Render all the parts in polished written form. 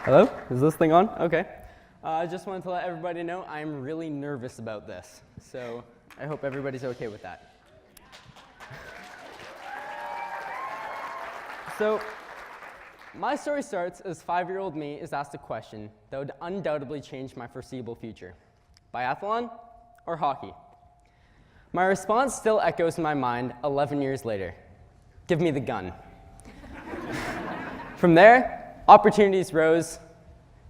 Hello? Is this thing on? Okay. I just wanted to let everybody know I'm really nervous about this, so I hope everybody's okay with that. So, my story starts as 5-year-old me is asked a question that would undoubtedly change my foreseeable future. Biathlon or hockey? My response still echoes in my mind 11 years later. Give me the gun. From there, opportunities rose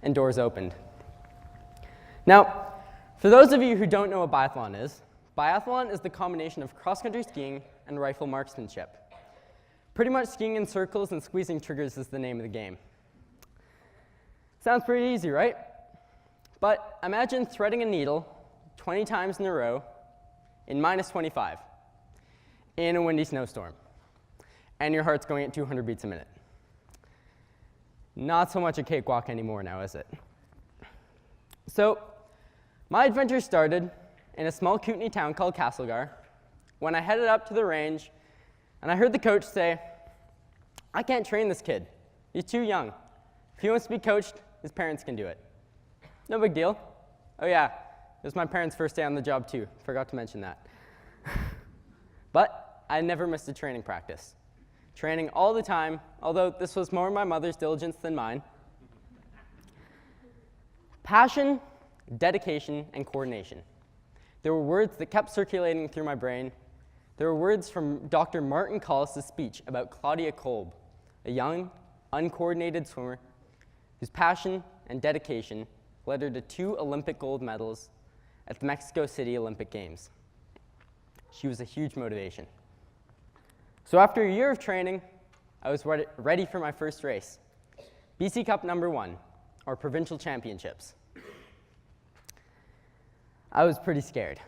and doors opened. Now, for those of you who don't know what biathlon is the combination of cross-country skiing and rifle marksmanship. Pretty much skiing in circles and squeezing triggers is the name of the game. Sounds pretty easy, right? But imagine threading a needle 20 times in a row in -25 in a windy snowstorm, and your heart's going at 200 beats a minute. Not so much a cakewalk anymore now, is it? So, my adventure started in a small Kootenai town called Castlegar when I headed up to the range and I heard the coach say, "I can't train this kid. He's too young. If he wants to be coached, his parents can do it." No big deal. Oh yeah, it was my parents' first day on the job too. Forgot to mention that. But I never missed a training practice. Training all the time, although this was more my mother's diligence than mine. Passion, dedication, and coordination. There were words that kept circulating through my brain. There were words from Dr. Martin Collis' speech about Claudia Kolb, a young, uncoordinated swimmer whose passion and dedication led her to 2 Olympic gold medals at the Mexico City Olympic Games. She was a huge motivation. So after a year of training, I was ready for my first race, BC Cup #1, or provincial championships. I was pretty scared.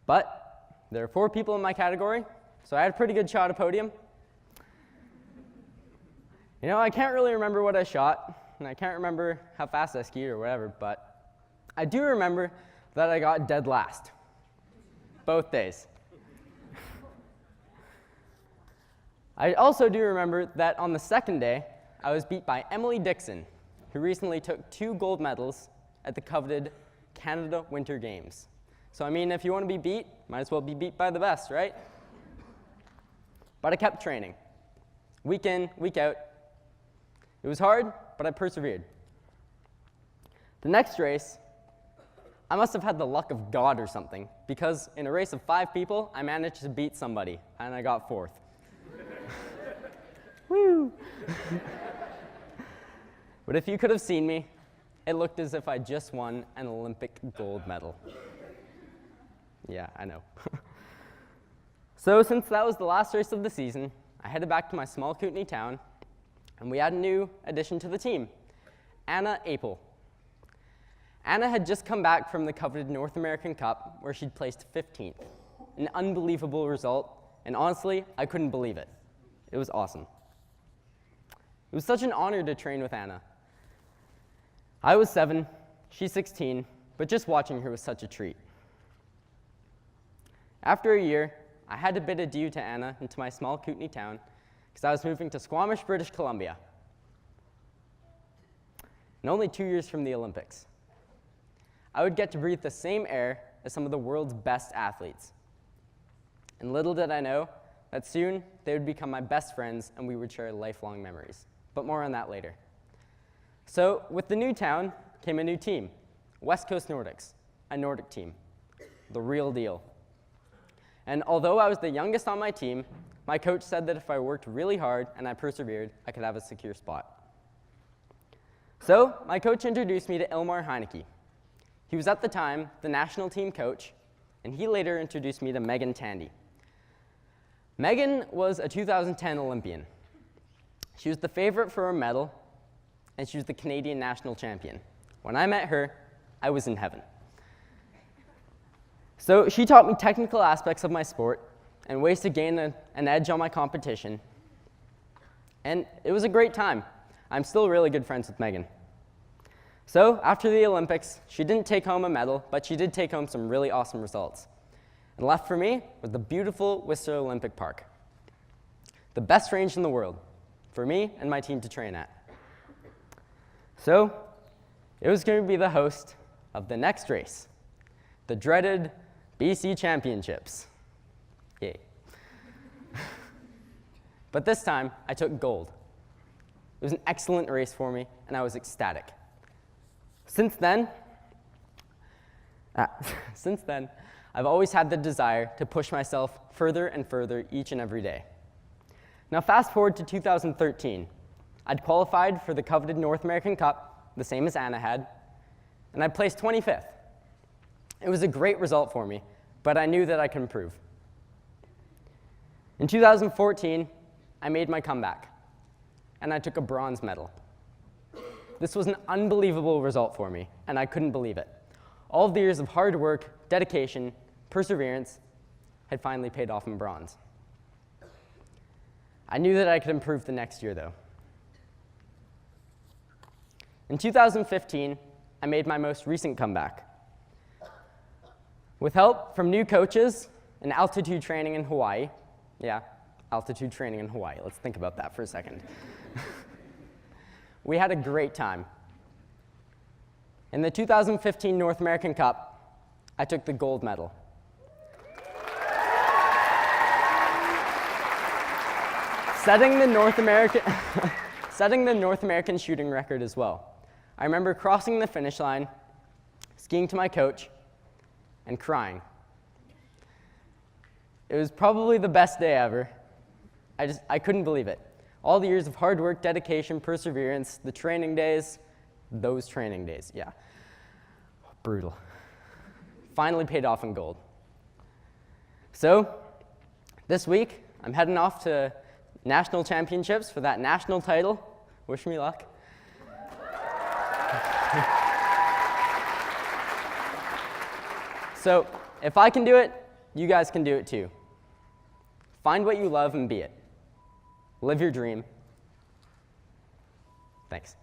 But there are 4 people in my category, so I had a pretty good shot at podium. You know, I can't really remember what I shot, and I can't remember how fast I skied or whatever, but I do remember that I got dead last, both days. I also do remember that on the second day, I was beat by Emily Dixon, who recently took 2 gold medals at the coveted Canada Winter Games. So I mean, if you want to be beat, might as well be beat by the best, right? But I kept training, week in, week out. It was hard, but I persevered. The next race, I must have had the luck of God or something, because in a race of 5 people, I managed to beat somebody, and I got 4th. Woo! But if you could have seen me, it looked as if I just won an Olympic gold medal. Yeah, I know. So since that was the last race of the season, I headed back to my small Kootenai town, and we had a new addition to the team, Anna Apel. Anna had just come back from the coveted North American Cup, where she'd placed 15th. An unbelievable result, and honestly, I couldn't believe it. It was awesome. It was such an honor to train with Anna. I was 7, she's 16, but just watching her was such a treat. After a year, I had to bid adieu to Anna and to my small Kootenai town because I was moving to Squamish, British Columbia. And only 2 years from the Olympics. I would get to breathe the same air as some of the world's best athletes. And little did I know that soon they would become my best friends and we would share lifelong memories. But more on that later. So with the new town came a new team, West Coast Nordics, a Nordic team, the real deal. And although I was the youngest on my team, my coach said that if I worked really hard and I persevered, I could have a secure spot. So my coach introduced me to Ilmar Heineke. He was at the time the national team coach, and he later introduced me to Megan Tandy. Megan was a 2010 Olympian. She was the favorite for a medal, and she was the Canadian national champion. When I met her, I was in heaven. So she taught me technical aspects of my sport and ways to gain an edge on my competition. And it was a great time. I'm still really good friends with Megan. So after the Olympics, she didn't take home a medal, but she did take home some really awesome results. And left for me was the beautiful Whistler Olympic Park, the best range in the world for me and my team to train at. So it was going to be the host of the next race, the dreaded BC Championships. Yay. But this time, I took gold. It was an excellent race for me, and I was ecstatic. Since then, I've always had the desire to push myself further and further each and every day. Now fast forward to 2013. I'd qualified for the coveted North American Cup, the same as Anna had, and I placed 25th. It was a great result for me, but I knew that I could improve. In 2014, I made my comeback, and I took a bronze medal. This was an unbelievable result for me, and I couldn't believe it. All of the years of hard work, dedication, perseverance had finally paid off in bronze. I knew that I could improve the next year, though. In 2015, I made my most recent comeback. With help from new coaches and altitude training in Hawaii, altitude training in Hawaii, let's think about that for a second. We had a great time. In the 2015 North American Cup, I took the gold medal. Setting the North American shooting record as well. I remember crossing the finish line, skiing to my coach, and crying. It was probably the best day ever. I couldn't believe it. All the years of hard work, dedication, perseverance, the training days, those training days, yeah. Brutal. Finally paid off in gold. So, this week, I'm heading off to national championships for that national title. Wish me luck. So, if I can do it, you guys can do it too. Find what you love and be it. Live your dream. Thanks.